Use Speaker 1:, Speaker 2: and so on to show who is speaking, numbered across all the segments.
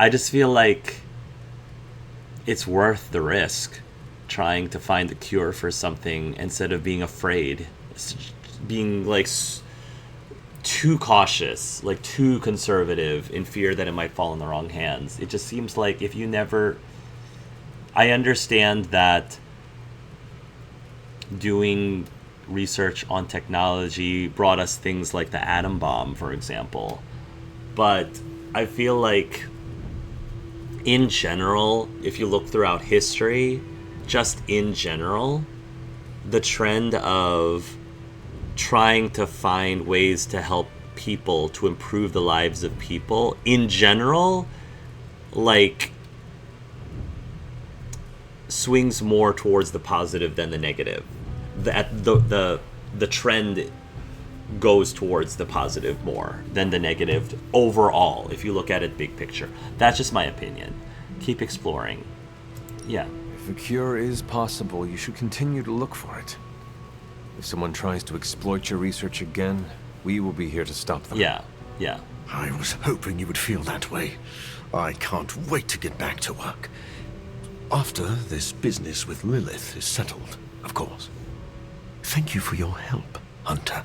Speaker 1: I just feel like it's worth the risk trying to find a cure for something instead of being afraid, being like too cautious, like too conservative in fear that it might fall in the wrong hands. It just seems like if you never... I understand that doing research on technology brought us things like the atom bomb, for example. But I feel like in general, if you look throughout history, just in general, the trend of trying to find ways to help people, to improve the lives of people, in general, like, swings more towards the positive than the negative. The trend goes towards the positive more than the negative overall, if you look at it big picture. That's just my opinion. Keep exploring. Yeah.
Speaker 2: If a cure is possible, you should continue to look for it. If someone tries to exploit your research again, we will be here to stop them.
Speaker 1: Yeah, yeah.
Speaker 3: I was hoping you would feel that way. I can't wait to get back to work. After this business with Lilith is settled, of course. Thank you for your help, Hunter.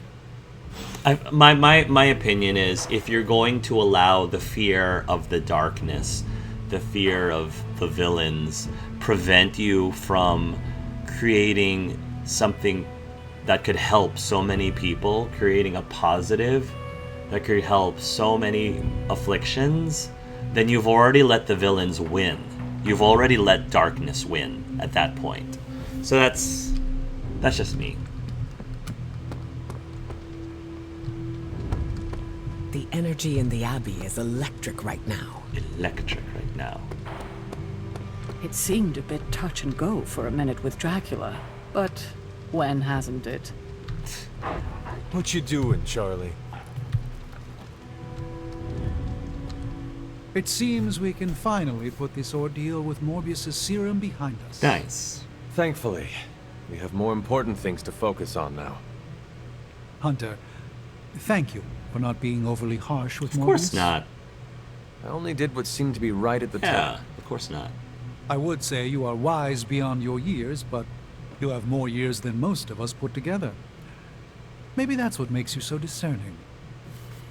Speaker 1: My opinion is, if you're going to allow the fear of the darkness, the fear of the villains, prevent you from creating something that could help so many people, creating a positive that could help so many afflictions, then you've already let the villains win. You've already let darkness win at that point. So that's just me.
Speaker 4: The energy in the Abbey is electric right now.
Speaker 1: Electric right now.
Speaker 5: It seemed a bit touch and go for a minute with Dracula, but when hasn't it?
Speaker 2: What you doing, Charlie?
Speaker 6: It seems we can finally put this ordeal with Morbius's serum behind us.
Speaker 1: Nice.
Speaker 2: Thankfully, we have more important things to focus on now.
Speaker 6: Hunter, thank you for not being overly harsh with Morbius.
Speaker 1: Of course not.
Speaker 2: I only did what seemed to be right at the
Speaker 1: Yeah,
Speaker 2: time.
Speaker 1: of course not.
Speaker 6: I would say you are wise beyond your years, but you have more years than most of us put together. Maybe that's what makes you so discerning.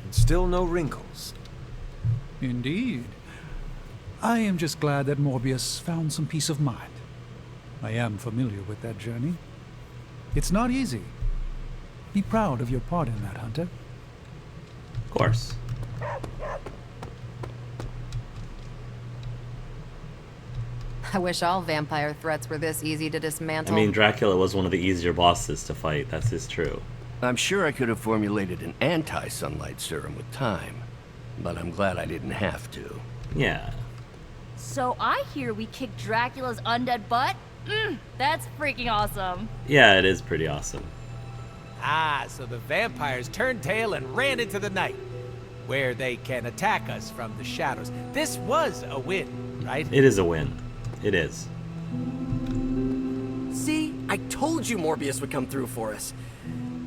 Speaker 2: And still no wrinkles.
Speaker 6: Indeed. I am just glad that Morbius found some peace of mind. I am familiar with that journey. It's not easy. Be proud of your part in that, Hunter.
Speaker 1: Of course.
Speaker 7: I wish all vampire threats were this easy to dismantle.
Speaker 1: I mean, Dracula was one of the easier bosses to fight. That's just true.
Speaker 8: I'm sure I could have formulated an anti-sunlight serum with time, but I'm glad I didn't have to.
Speaker 1: Yeah.
Speaker 9: So I hear we kicked Dracula's undead butt? That's freaking awesome.
Speaker 1: Yeah, it is pretty awesome.
Speaker 10: Ah, so the vampires turned tail and ran into the night, where they can attack us from the shadows. This was a win, right?
Speaker 1: It is a win. It is.
Speaker 4: See? I told you Morbius would come through for us.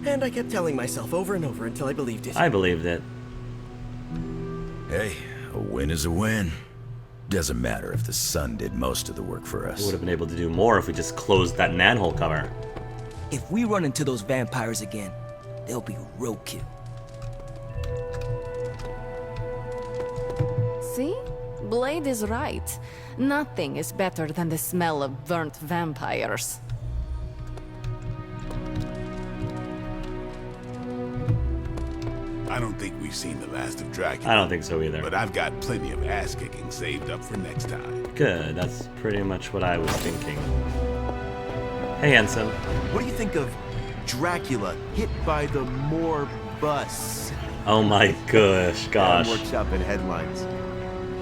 Speaker 4: And I kept telling myself over and over until I believed it.
Speaker 1: I believed it.
Speaker 11: Hey, a win is a win. Doesn't matter if the sun did most of the work for
Speaker 1: We
Speaker 11: us.
Speaker 1: would have been able to do more if we just closed that manhole cover.
Speaker 4: If we run into those vampires again, they'll be roadkill.
Speaker 7: See? Blade is right. Nothing is better than the smell of burnt vampires.
Speaker 12: I don't think we've seen the last of Dracula.
Speaker 1: I don't think so either.
Speaker 12: But I've got plenty of ass-kicking saved up for next time.
Speaker 1: Good, that's pretty much what I was thinking. Hey, handsome.
Speaker 13: What do you think of Dracula hit by the Morbus?
Speaker 1: Oh my gosh.
Speaker 13: Workshop in headlines.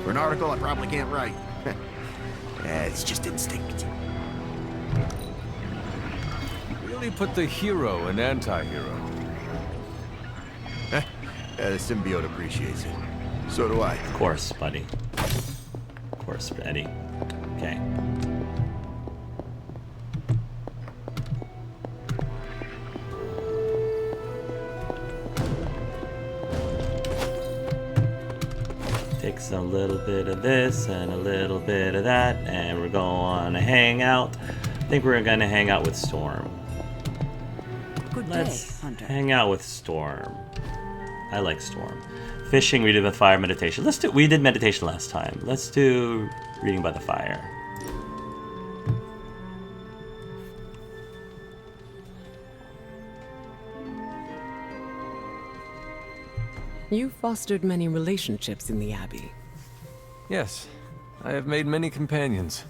Speaker 13: For an article I probably can't write. It's just instinct.
Speaker 2: Really put the hero and anti-hero.
Speaker 13: The symbiote appreciates it. So do I.
Speaker 1: Of course, buddy. Of course, Eddie. Okay. Take some little bit of this and a little bit of that, and we're going to hang out. I think we're going to hang out with Storm.
Speaker 5: Good
Speaker 1: Let's
Speaker 5: day, Hunter.
Speaker 1: hang out with Storm. I like Storm. Fishing, reading by the fire, meditation. We did meditation last time. Let's do reading by the fire.
Speaker 14: You fostered many relationships in the Abbey.
Speaker 2: Yes, I have made many companions.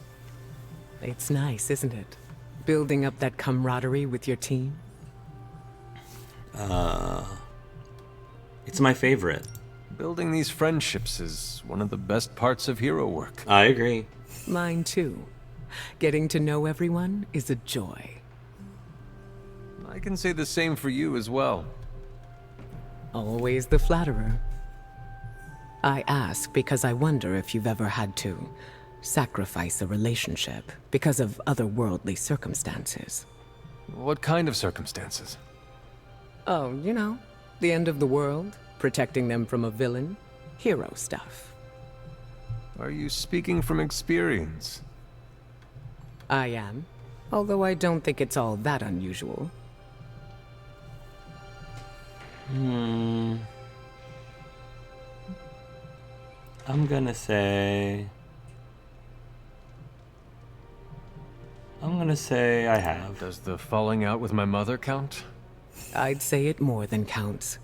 Speaker 14: It's nice, isn't it? Building up that camaraderie with your team.
Speaker 1: It's my favorite.
Speaker 2: Building these friendships is one of the best parts of hero work.
Speaker 1: I agree.
Speaker 14: Mine too. Getting to know everyone is a joy.
Speaker 2: I can say the same for you as well.
Speaker 14: Always the flatterer. I ask because I wonder if you've ever had to sacrifice a relationship because of otherworldly circumstances.
Speaker 2: What kind of circumstances?
Speaker 14: Oh, you know, the end of the world, protecting them from a villain, hero stuff.
Speaker 2: Are you speaking from experience?
Speaker 14: I am, although I don't think it's all that unusual.
Speaker 1: I'm gonna say I have.
Speaker 2: Does the falling out with my mother count?
Speaker 14: I'd say it more than counts.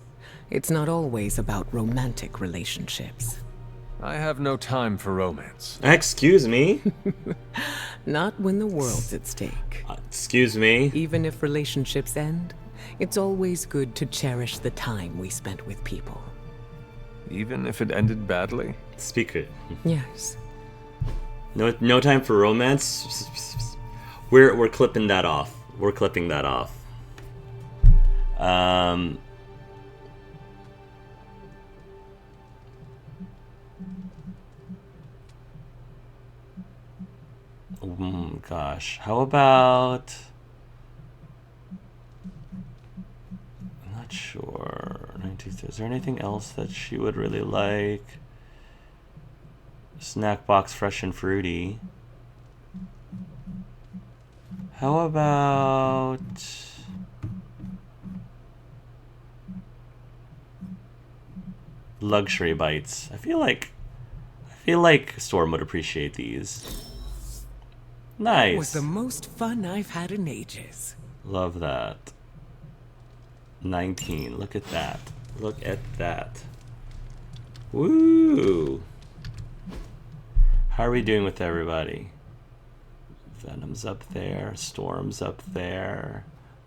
Speaker 14: It's not always about romantic relationships.
Speaker 2: I have no time for romance.
Speaker 1: Excuse me?
Speaker 14: Not when the world's at stake.
Speaker 1: Excuse me?
Speaker 14: Even if relationships end, it's always good to cherish the time we spent with people.
Speaker 2: Even if it ended badly?
Speaker 1: Speak it.
Speaker 14: Yes.
Speaker 1: No time for romance? We're clipping that off. We're clipping that off. Gosh. How about... I'm not sure. Is there anything else that she would really like? Snack box, fresh and fruity. How about... luxury bites? I feel like Storm would appreciate these. Nice.
Speaker 14: It was the most fun I've had in ages.
Speaker 1: Love that. 19. Look at that. Look at that. Woo! How are we doing with everybody? Venom's up there. Storm's up there.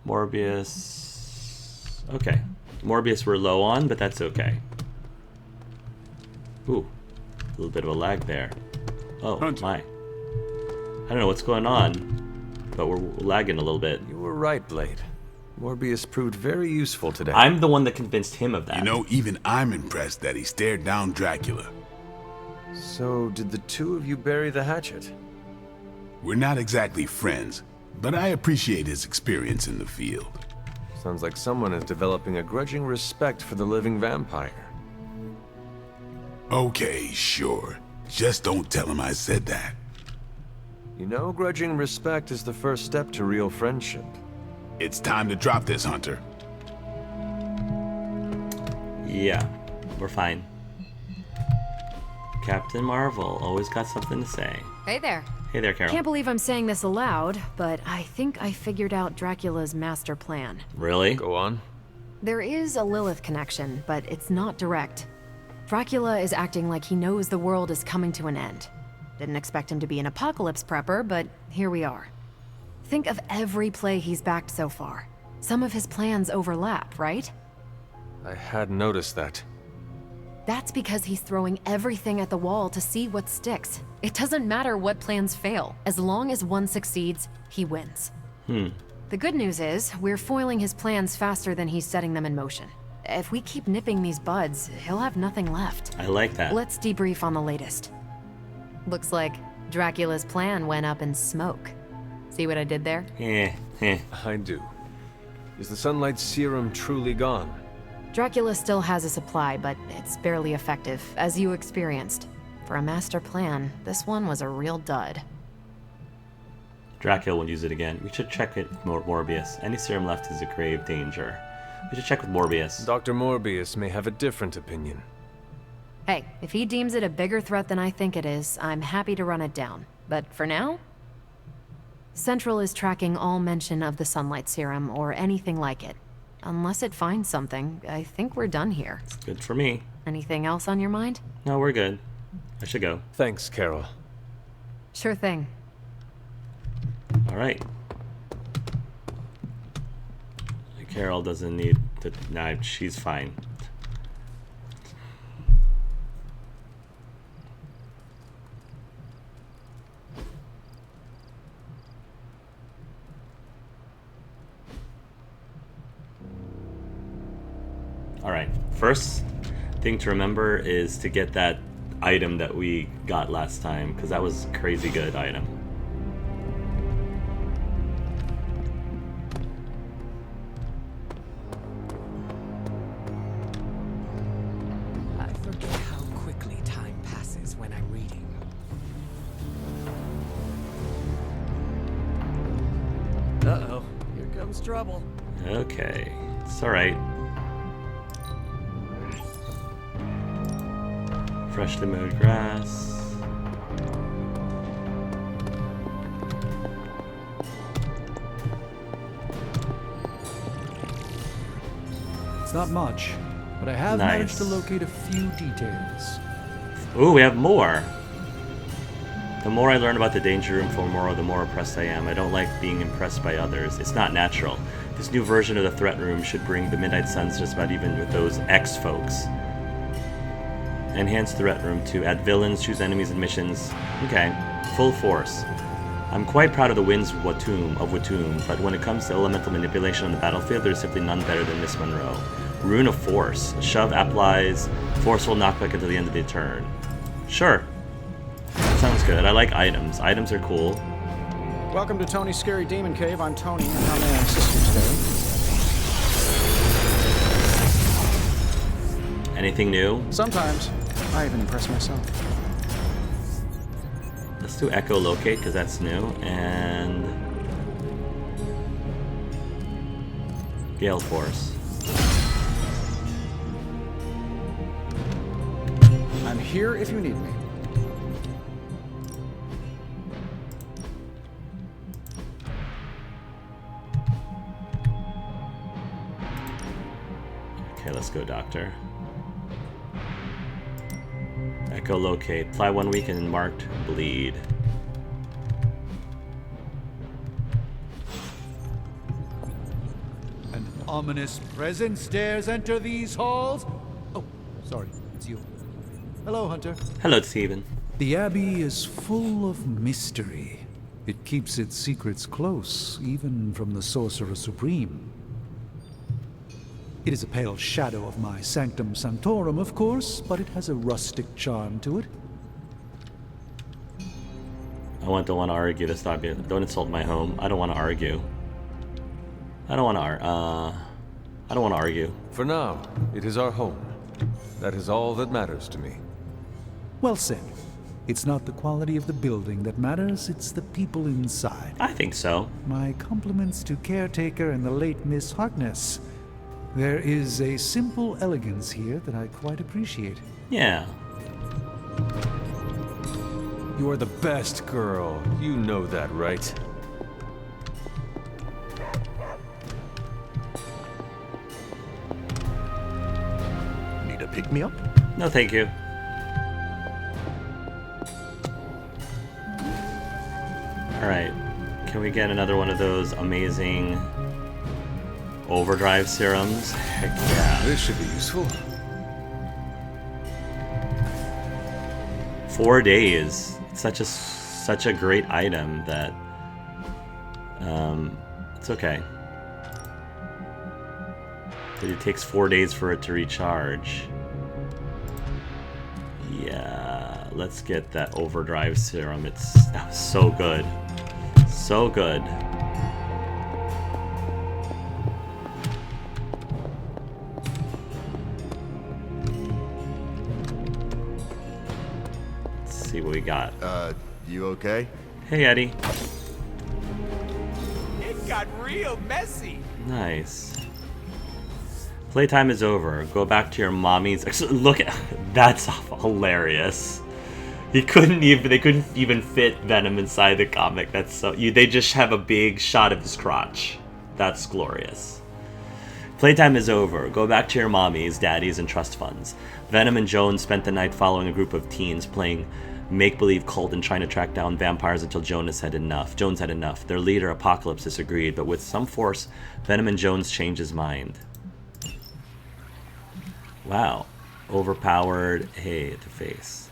Speaker 1: Morbius. Okay. Morbius we're low on, but that's okay. Ooh. A little bit of a lag there. Oh, my. I don't know what's going on, but we're lagging a little bit.
Speaker 2: You were right, Blade. Morbius proved very useful today.
Speaker 1: I'm the one that convinced him of that.
Speaker 12: You know, even I'm impressed that he stared down Dracula.
Speaker 2: So, did the two of you bury the hatchet?
Speaker 12: We're not exactly friends, but I appreciate his experience in the field.
Speaker 2: Sounds like someone is developing a grudging respect for the living vampire.
Speaker 12: Okay, sure. Just don't tell him I said that.
Speaker 2: You know, grudging respect is the first step to real friendship.
Speaker 12: It's time to drop this, Hunter.
Speaker 1: Yeah, we're fine. Captain Marvel, always got something to say.
Speaker 15: Hey there.
Speaker 1: Hey there, Carol.
Speaker 15: Can't believe I'm saying this aloud, but I think I figured out Dracula's master plan.
Speaker 1: Really?
Speaker 2: Go on.
Speaker 15: There is a Lilith connection, but it's not direct. Dracula is acting like he knows the world is coming to an end. Didn't expect him to be an apocalypse prepper, but here we are. Think of every play he's backed so far. Some of his plans overlap, right?
Speaker 2: I had noticed that.
Speaker 15: That's because he's throwing everything at the wall to see what sticks. It doesn't matter what plans fail. As long as one succeeds, he wins. The good news is, we're foiling his plans faster than he's setting them in motion. If we keep nipping these buds, he'll have nothing left.
Speaker 1: I like that.
Speaker 15: Let's debrief on the latest. Looks like Dracula's plan went up in smoke. See what I did there?
Speaker 2: I do. Is the sunlight serum truly gone?
Speaker 15: Dracula still has a supply, but it's barely effective, as you experienced. For a master plan, this one was a real dud.
Speaker 1: Dracula won't use it again. We should check it with Morbius. Any serum left is a grave danger. We should check with Morbius.
Speaker 2: Dr. Morbius may have a different opinion.
Speaker 15: Hey, if he deems it a bigger threat than I think it is, I'm happy to run it down. But for now, Central is tracking all mention of the sunlight serum or anything like it. Unless it finds something, I think we're done here.
Speaker 1: It's good for me.
Speaker 15: Anything else on your mind?
Speaker 1: No, we're good. I should go.
Speaker 2: Thanks, Carol.
Speaker 15: Sure thing.
Speaker 1: All right. Carol doesn't need to... Nah, she's fine. All right. First thing to remember is to get that item that we got last time, because that was a crazy good item.
Speaker 14: I forget how quickly time passes when I'm reading.
Speaker 4: Uh-oh, here comes trouble.
Speaker 1: Okay, it's all right. Freshly mowed grass.
Speaker 6: It's not much, but I have
Speaker 1: Nice.
Speaker 6: managed to locate a few details.
Speaker 1: Ooh, we have more. The more I learn about the Danger Room the more oppressed I am. I don't like being impressed by others. It's not natural. This new version of the Threat Room should bring the Midnight Suns just about even with those X-folks. Enhance Threat Room to add villains, choose enemies and missions. Okay, full force. I'm quite proud of the winds of Watum, but when it comes to elemental manipulation on the battlefield, there's simply none better than Miss Monroe. Rune of Force. Shove applies forceful knockback until the end of the turn. Sure. Sounds good. I like items. Items are cool.
Speaker 16: Welcome to Tony's Scary Demon Cave. I'm Tony, and how may I assist you today?
Speaker 1: Anything new?
Speaker 16: Sometimes. I even impress myself.
Speaker 1: Let's do echolocate because that's new, and Gale Force.
Speaker 16: I'm here if you need me.
Speaker 1: Okay, let's go, Doctor. Echolocate. Fly 1 week and marked bleed.
Speaker 6: An ominous presence dares enter these halls. Oh, sorry, it's you. Hello, Hunter.
Speaker 1: Hello, Steven.
Speaker 6: The Abbey is full of mystery. It keeps its secrets close, even from the Sorcerer Supreme. It is a pale shadow of my Sanctum Sanctorum, of course, but it has a rustic charm to it.
Speaker 1: I don't want to argue. This stop you. Don't insult my home. I don't want to argue. I don't want to argue.
Speaker 2: For now, it is our home. That is all that matters to me.
Speaker 6: Well said. It's not the quality of the building that matters, it's the people inside.
Speaker 1: I think so.
Speaker 6: My compliments to Caretaker and the late Miss Harkness. There is a simple elegance here that I quite appreciate.
Speaker 1: Yeah.
Speaker 2: You are the best girl. You know that, right?
Speaker 3: Need a pick-me-up?
Speaker 1: No, thank you. Alright. Can we get another one of those amazing overdrive serums? Heck yeah.
Speaker 2: This should be useful.
Speaker 1: 4 days. It's such a great item that it's okay. It takes 4 days for it to recharge. Yeah, let's get that overdrive serum. That was so good. So good. we got?
Speaker 13: You okay?
Speaker 1: Hey, Eddie.
Speaker 10: It got real messy.
Speaker 1: Nice. Playtime is over. Go back to your mommy's. Actually, look at that's hilarious. They couldn't even fit Venom inside the comic. That's so they just have a big shot of his crotch. That's glorious. Playtime is over. Go back to your mommies, daddies, and trust funds. Venom and Jones spent the night following a group of teens playing make-believe cult and trying to track down vampires until Jones had enough. Their leader, Apocalypse, disagreed, but with some force, Venom and Jones changed his mind. Wow. Overpowered. Hey, the face.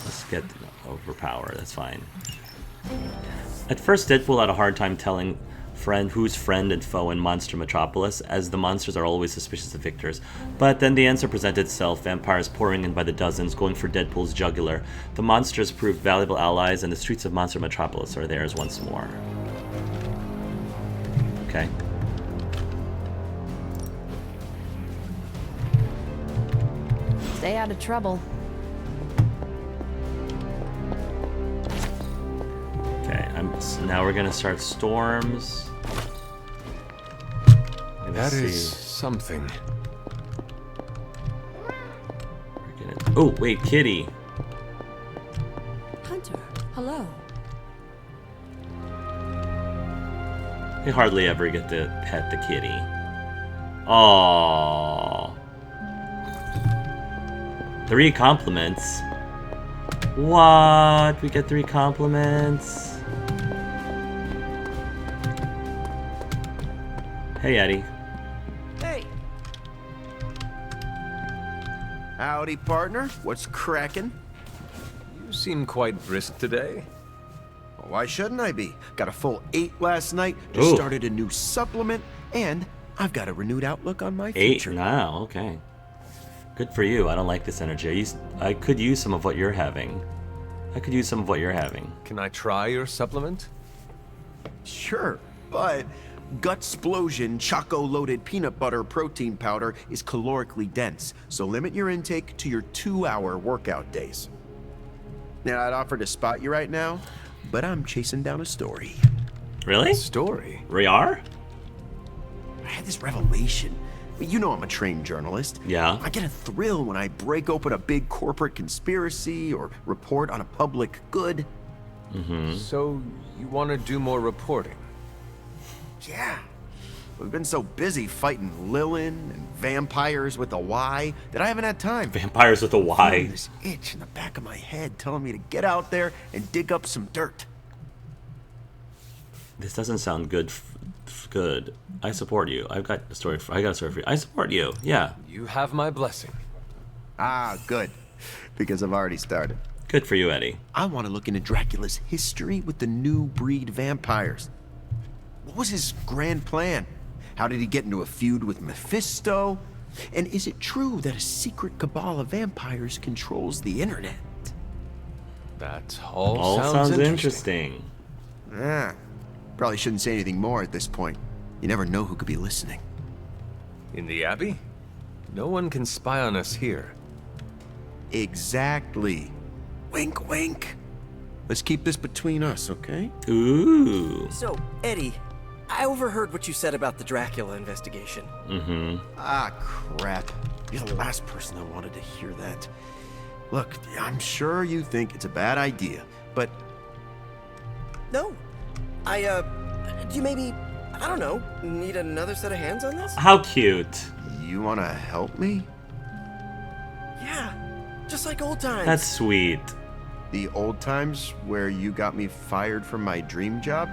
Speaker 1: Let's get overpowered. That's fine. At first, Deadpool had a hard time telling who's friend and foe in Monster Metropolis, as the monsters are always suspicious of victors. But then the answer presented itself, vampires pouring in by the dozens, going for Deadpool's jugular. The monsters proved valuable allies, and the streets of Monster Metropolis are theirs once more. Okay.
Speaker 9: Stay out of trouble.
Speaker 1: Okay, now we're gonna start storms.
Speaker 2: That is something.
Speaker 1: Oh, wait, kitty.
Speaker 5: Hunter, hello.
Speaker 1: We hardly ever get to pet the kitty. Aww. 3 compliments. What? We get 3 compliments? Hey, Eddie.
Speaker 13: Hey. Howdy, partner. What's cracking?
Speaker 2: You seem quite brisk today.
Speaker 13: Well, why shouldn't I be? Got a full 8 last night, just started a new supplement, and I've got a renewed outlook on my future.
Speaker 1: 8 now, okay. Good for you. I don't like this energy. I could use some of what you're having.
Speaker 2: Can I try your supplement?
Speaker 13: Sure, but Gutsplosion Choco-loaded peanut butter protein powder is calorically dense, so limit your intake to your 2-hour workout days. Now, I'd offer to spot you right now, but I'm chasing down a story.
Speaker 1: Really?
Speaker 2: A story?
Speaker 1: We are?
Speaker 13: I had this revelation. You know I'm a trained journalist.
Speaker 1: Yeah.
Speaker 13: I get a thrill when I break open a big corporate conspiracy or report on a public good.
Speaker 1: Mm-hmm.
Speaker 2: So you want to do more reporting?
Speaker 13: Yeah. We've been so busy fighting Lilin and vampires with a Y that I haven't had time.
Speaker 1: Vampires with a Y.
Speaker 13: This itch in the back of my head telling me to get out there and dig up some dirt.
Speaker 1: This doesn't sound good. Good. I support you. I got a story for you. I support you. Yeah.
Speaker 2: You have my blessing.
Speaker 13: Ah, good. Because I've already started.
Speaker 1: Good for you, Eddie.
Speaker 13: I want to look into Dracula's history with the new breed vampires. What was his grand plan? How did he get into a feud with Mephisto? And is it true that a secret cabal of vampires controls the internet?
Speaker 2: That all sounds interesting.
Speaker 13: Ah. Probably shouldn't say anything more at this point. You never know who could be listening.
Speaker 2: In the Abbey? No one can spy on us here.
Speaker 13: Exactly. Wink, wink. Let's keep this between us, okay?
Speaker 1: Ooh.
Speaker 4: So, Eddie, I overheard what you said about the Dracula investigation.
Speaker 1: Mm-hmm.
Speaker 13: Ah, crap. You're the last person I wanted to hear that. Look, I'm sure you think it's a bad idea, but...
Speaker 4: No. Do you maybe, I don't know, need another set of hands on this?
Speaker 1: How cute.
Speaker 13: You want to help me?
Speaker 4: Yeah, just like old times.
Speaker 1: That's sweet.
Speaker 13: The old times where you got me fired from my dream job?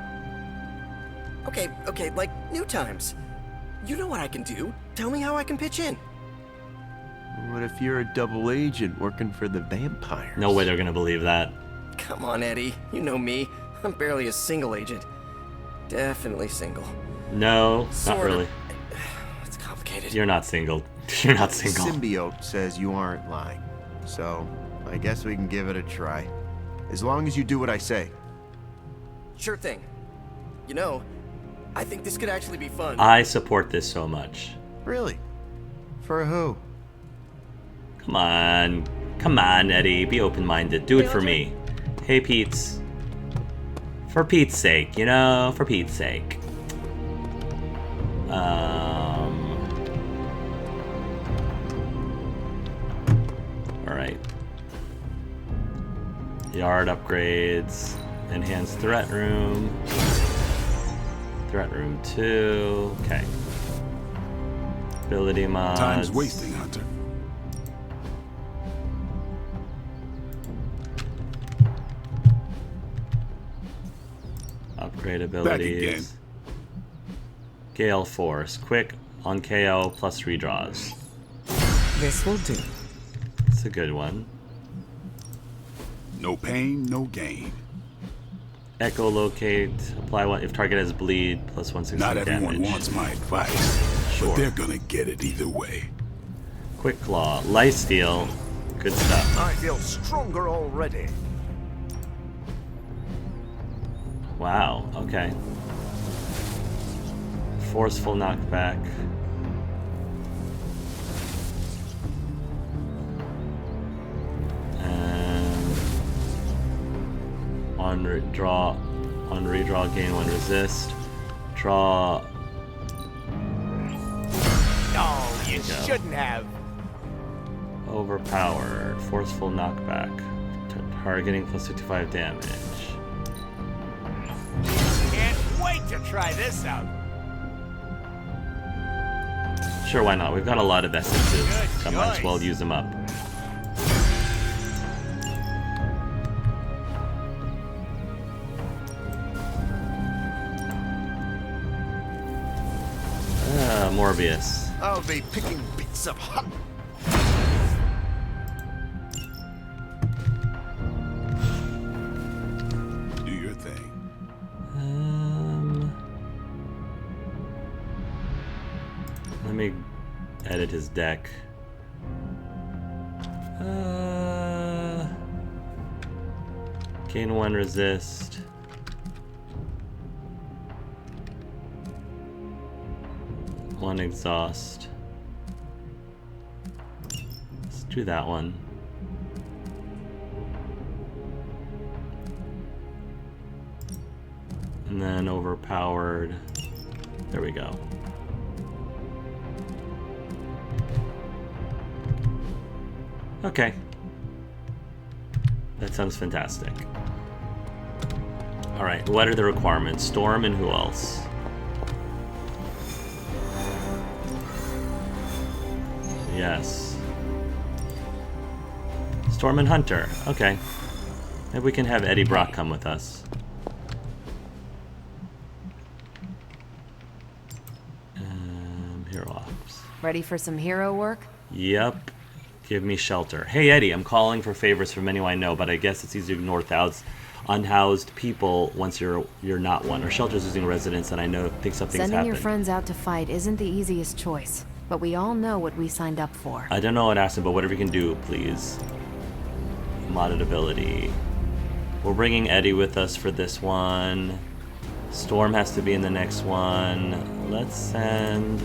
Speaker 4: Okay, like new times. You know what I can do. Tell me how I can pitch in.
Speaker 13: What if you're a double agent working for the vampires?
Speaker 1: No way they're gonna believe that.
Speaker 4: Come on, Eddie. You know me. I'm barely a single agent. Definitely single.
Speaker 1: No,
Speaker 4: Sort
Speaker 1: not really.
Speaker 4: of. It's complicated.
Speaker 1: You're not single. You're not single.
Speaker 13: Symbiote says you aren't lying. So, I guess we can give it a try. As long as you do what I say.
Speaker 4: Sure thing. You know, I think this could actually be fun.
Speaker 1: I support this so much.
Speaker 13: Really? For who?
Speaker 1: Come on. Come on, Eddie. Be open-minded. Do it for me. Hey, Pete's. For Pete's sake, you know? For Pete's sake. Alright. Yard upgrades. Enhanced threat room. Threat room 2. Okay. Ability mods.
Speaker 12: Time's wasting, Hunter.
Speaker 1: Upgrade abilities. Gale Force. Quick on KO plus redraws.
Speaker 14: This will do.
Speaker 1: It's a good one.
Speaker 12: No pain, no gain.
Speaker 1: Echolocate. Apply one if target has bleed plus 160
Speaker 12: Not
Speaker 1: damage.
Speaker 12: everyone wants my advice,
Speaker 1: Sure.
Speaker 12: but they're gonna get it either way.
Speaker 1: Quick Claw. Lifesteal. Good stuff.
Speaker 3: I feel stronger already.
Speaker 1: Wow, okay. Forceful knockback. And on redraw, gain 1 resist. Draw.
Speaker 10: Oh, you
Speaker 1: There you go.
Speaker 10: shouldn't have.
Speaker 1: Overpowered. Forceful knockback. Targeting plus 55 damage.
Speaker 10: Can't wait to try this out.
Speaker 1: Sure, why not? We've got a lot of essences. So might as well use them up. Morbius.
Speaker 3: I'll be picking bits of hot.
Speaker 12: Do your thing.
Speaker 1: Let me edit his deck. Gain 1 resist. One exhaust. Let's do that one. And then overpowered. There we go. Okay. That sounds fantastic. Alright, what are the requirements? Storm and who else? Yes. Storm and Hunter. Okay. Maybe we can have Eddie Brock come with us. Hero Ops.
Speaker 15: Ready for some hero work?
Speaker 1: Yep. Give me shelter. Hey Eddie, I'm calling for favors from anyone I know, but I guess it's easy to ignore unhoused people once you're not one. Or shelter's using residents that I know think something's
Speaker 15: Sending
Speaker 1: happened.
Speaker 15: your friends out to fight isn't the easiest choice, but we all know what we signed up for.
Speaker 1: I don't know what Aston, but whatever you can do, please. Modded ability. We're bringing Eddie with us for this one. Storm has to be in the next one. Let's send...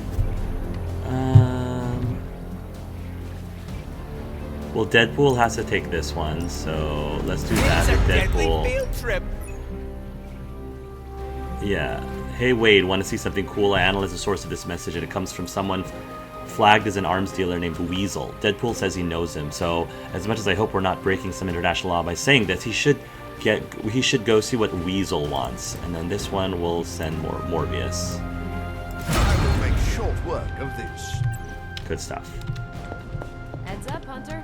Speaker 1: Well, Deadpool has to take this one, so let's do that with Deadpool.
Speaker 10: Field trip.
Speaker 1: Yeah. Hey Wade, want to see something cool? I analyzed the source of this message, and it comes from someone flagged as an arms dealer named Weasel. Deadpool says he knows him, so as much as I hope we're not breaking some international law by saying this, he should go see what Weasel wants, and then this one will send more Morbius.
Speaker 3: I will make short work of this.
Speaker 1: Good stuff.
Speaker 15: Heads up, Hunter.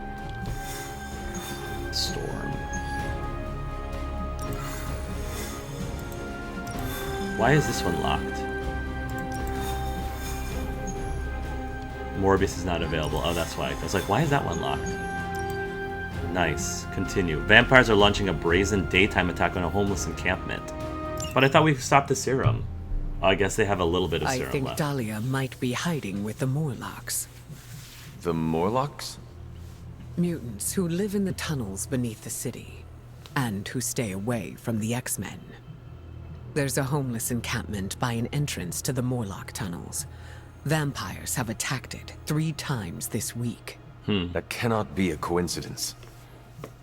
Speaker 1: Storm. Why is this one locked? Morbius is not available. Oh, that's why. I was like, why is that one locked? Nice. Continue. Vampires are launching a brazen daytime attack on a homeless encampment. But I thought we stopped the serum. Oh, I guess they have a little bit of serum
Speaker 14: I think
Speaker 1: left.
Speaker 14: Dahlia might be hiding with the Morlocks.
Speaker 2: The Morlocks?
Speaker 14: Mutants who live in the tunnels beneath the city, and who stay away from the X-Men. There's a homeless encampment by an entrance to the Morlock tunnels. Vampires have attacked it 3 times this week.
Speaker 2: That cannot be a coincidence.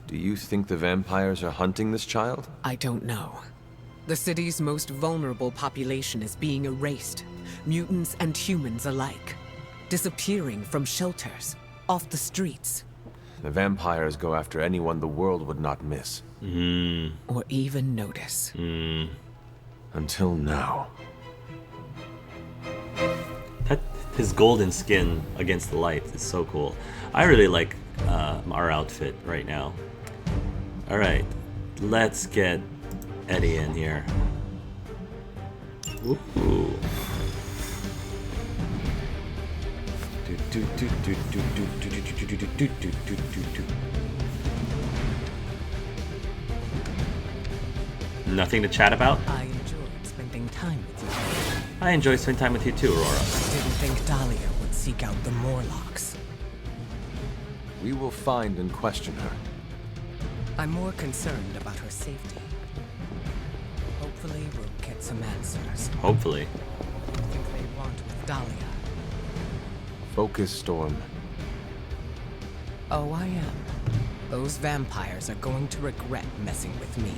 Speaker 2: Do you think the vampires are hunting this child?
Speaker 14: I don't know. The city's most vulnerable population is being erased. Mutants and humans alike. Disappearing from shelters, off the streets.
Speaker 2: The vampires go after anyone the world would not miss.
Speaker 14: Or even notice.
Speaker 2: Until now.
Speaker 1: That his golden skin against the light is so cool. I really like our outfit right now. All right, let's get Eddie in here. Ooh. Nothing to chat about?
Speaker 14: I enjoyed spending time with you.
Speaker 1: I enjoy spending time with you too, Aurora.
Speaker 14: Didn't think Dahlia would seek out the Morlocks.
Speaker 2: We will find and question her.
Speaker 14: I'm more concerned about her safety. Hopefully we'll get some answers.
Speaker 1: Hopefully.
Speaker 14: What do you think they want with Dahlia?
Speaker 2: Focus, Storm.
Speaker 14: Oh, I am. Those vampires are going to regret messing with me.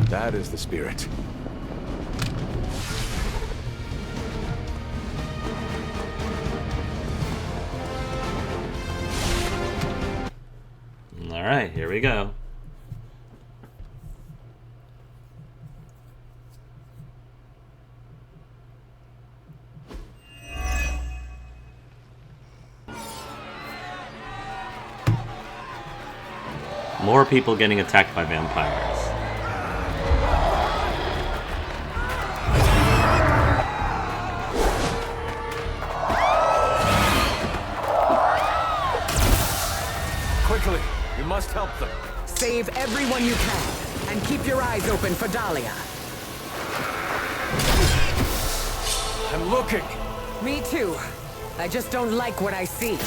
Speaker 2: That is the spirit.
Speaker 1: All right, here we go. More people getting attacked by vampires.
Speaker 2: Quickly, you must help them.
Speaker 14: Save everyone you can, and keep your eyes open for Dahlia.
Speaker 2: I'm looking.
Speaker 14: Me too. I just don't like what I see.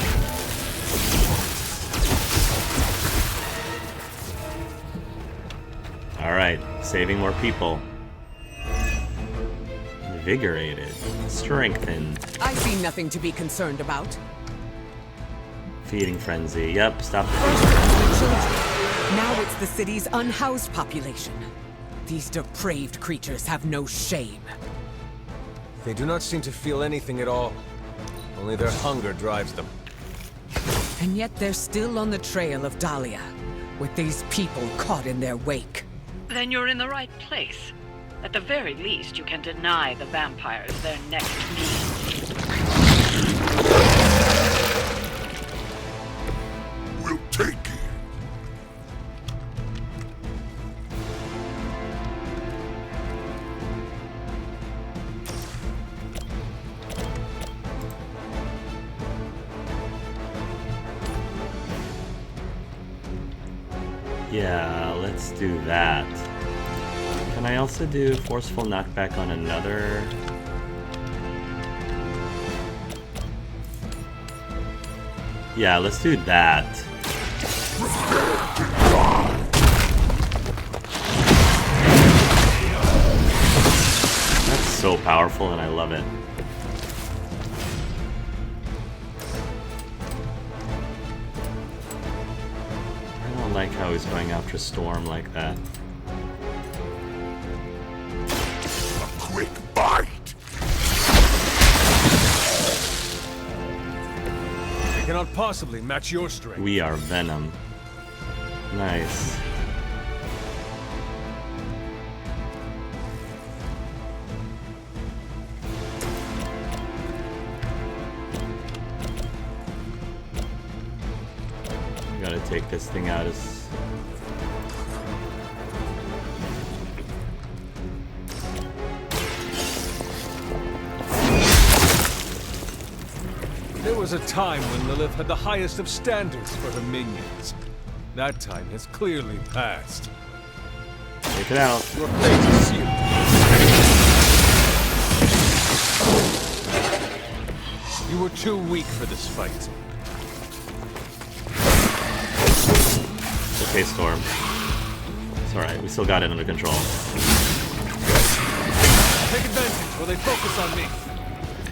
Speaker 1: All right, saving more people. Invigorated, strengthened.
Speaker 14: I see nothing to be concerned about.
Speaker 1: Feeding frenzy. Yep, stop the
Speaker 14: First it was the children. Now it's the city's unhoused population. These depraved creatures have no shame.
Speaker 2: They do not seem to feel anything at all. Only their hunger drives them.
Speaker 14: And yet they're still on the trail of Dahlia, with these people caught in their wake.
Speaker 5: Then you're in the right place. At the very least, you can deny the vampires their next meal.
Speaker 12: We'll take it.
Speaker 1: Yeah, let's do that. Can I also do forceful knockback on another? Yeah, let's do that. That's so powerful and I love it. I don't like how he's going after Storm like that.
Speaker 12: A quick bite.
Speaker 2: They cannot possibly match your strength.
Speaker 1: We are Venom. Nice. Gotta take this thing out as...
Speaker 2: There was a time when Lilith had the highest of standards for her minions. That time has clearly passed.
Speaker 1: Take it out.
Speaker 2: Your fate is sealed. You were too weak for this fight.
Speaker 1: Okay, Storm. It's alright, we still got it under control.
Speaker 2: Take advantage while they focus on me.